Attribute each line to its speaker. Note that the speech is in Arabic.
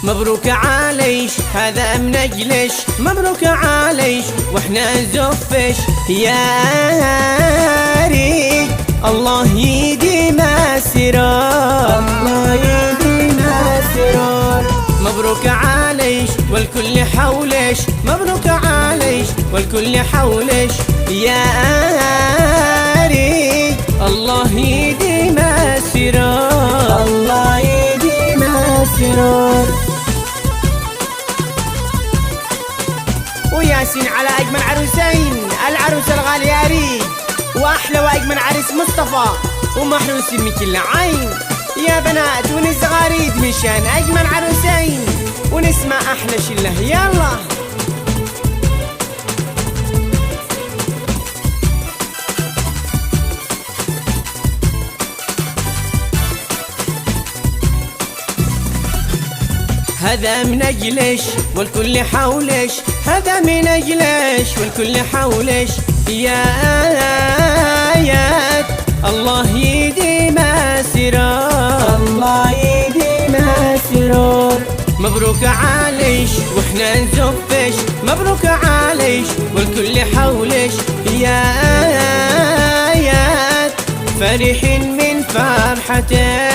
Speaker 1: مبروك عليش هذا من اجلش، مبروك عليش واحنا نزفش يا ريت الله يديم السرار، الله يديم السرار. مبروك عليش والكل حولش، مبروك عليش والكل حولش يا ريت الله يديم السرار، الله يديم السرار. وياسين على اجمل عروسين، العروسه الغاليه ريت واحلى واجمل عريس مصطفى ومحروسين من كل عين. يا بنات ونزغاريد مشان اجمل عروسين ونسمع احلى شله يلا. هذا من اجلش والكل حولش، هذا من اجلش والكل حولش يا آيات الله يديم السرار، الله يديم السرار. مبروك عليش واحنا نزفش، مبروك عليش والكل حولش يا آيات فرحين من فرحتك.